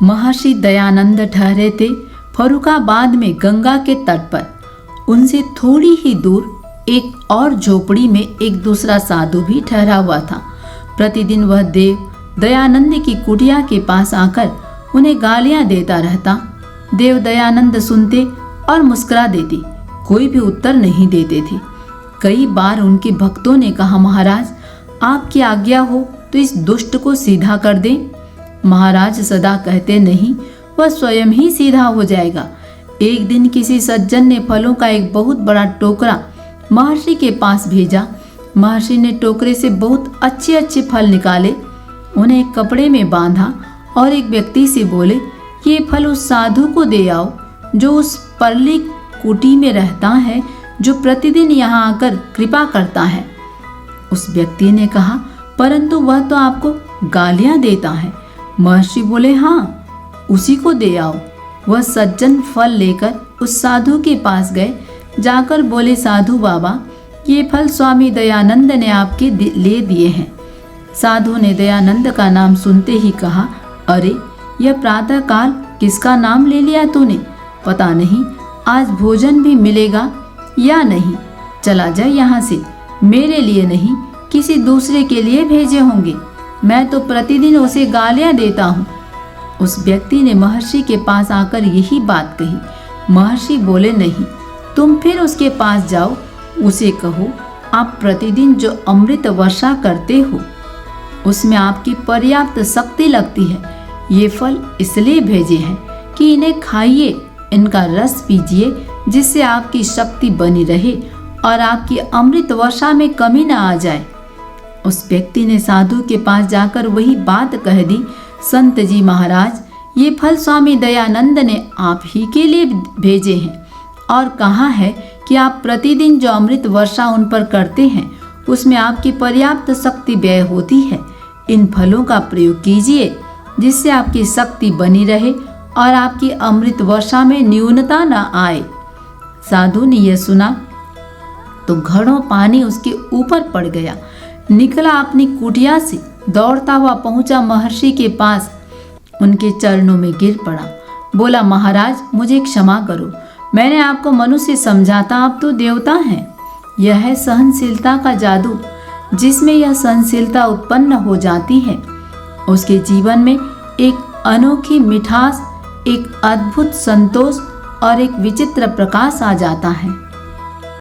महर्षि दयानंद ठहरे थे फर्रुखाबाद में गंगा के तट पर। उनसे थोड़ी ही दूर एक और झोपड़ी में एक दूसरा साधु भी ठहरा हुआ था। प्रतिदिन वह देव दयानंद की कुटिया के पास आकर उन्हें गालियां देता रहता। देव दयानंद सुनते और मुस्कुरा देते, कोई भी उत्तर नहीं देते थे। कई बार उनके भक्तों ने कहा, महाराज आपकी आज्ञा हो तो इस दुष्ट को सीधा कर दें। महाराज सदा कहते, नहीं, वह स्वयं ही सीधा हो जाएगा। एक दिन किसी सज्जन ने फलों का एक बहुत बड़ा टोकरा महर्षि के पास भेजा। महर्षि ने टोकरे से बहुत अच्छे अच्छे फल निकाले, उन्हें एक कपड़े में बांधा और एक व्यक्ति से बोले, ये फल उस साधु को दे आओ जो उस परली कुटी में रहता है, जो प्रतिदिन यहाँ आकर कृपा करता है। उस व्यक्ति ने कहा, परंतु वह तो आपको गालियां देता है। महर्षि बोले, हाँ, उसी को दे आओ। वह सज्जन फल लेकर उस साधु के पास गए। जाकर बोले, साधु बाबा, ये फल स्वामी दयानंद ने आपके लिए दिए हैं। साधु ने दयानंद का नाम सुनते ही कहा, अरे यह प्रातःकाल किसका नाम ले लिया तूने? पता नहीं आज भोजन भी मिलेगा या नहीं। चला जा यहाँ से, मेरे लिए नहीं किसी दूसरे के लिए भेजे होंगे। मैं तो प्रतिदिन उसे गालियाँ देता हूँ। उस व्यक्ति ने महर्षि के पास आकर यही बात कही। महर्षि बोले, नहीं, तुम फिर उसके पास जाओ, उसे कहो, आप प्रतिदिन जो अमृत वर्षा करते हो उसमें आपकी पर्याप्त शक्ति लगती है। ये फल इसलिए भेजे हैं कि इन्हें खाइए, इनका रस पीजिए, जिससे आपकी शक्ति बनी रहे और आपकी अमृत वर्षा में कमी न आ जाए। उस व्यक्ति ने साधु के पास जाकर वही बात कह दी। संत जी महाराज, ये फल स्वामी दयानंद ने आप ही के लिए भेजे हैं और कहा है कि आप प्रतिदिन जो अमृत वर्षा उन पर करते हैं उसमें आपकी पर्याप्त शक्ति व्यय होती है। इन फलों का प्रयोग कीजिए, जिससे आपकी शक्ति बनी रहे और आपकी अमृत वर्षा में न्यूनता न आए। साधु ने यह सुना तो घड़ों पानी उसके ऊपर पड़ गया। निकला अपनी कुटिया से, दौड़ता हुआ पहुंचा महर्षि के पास, उनके चरणों में गिर पड़ा। बोला, महाराज मुझे क्षमा करो, मैंने आपको मनुष्य समझा था, आप तो देवता हैं। यह है सहनशीलता का जादू। जिसमें यह सहनशीलता उत्पन्न हो जाती है उसके जीवन में एक अनोखी मिठास, एक अद्भुत संतोष और एक विचित्र प्रकाश आ जाता है।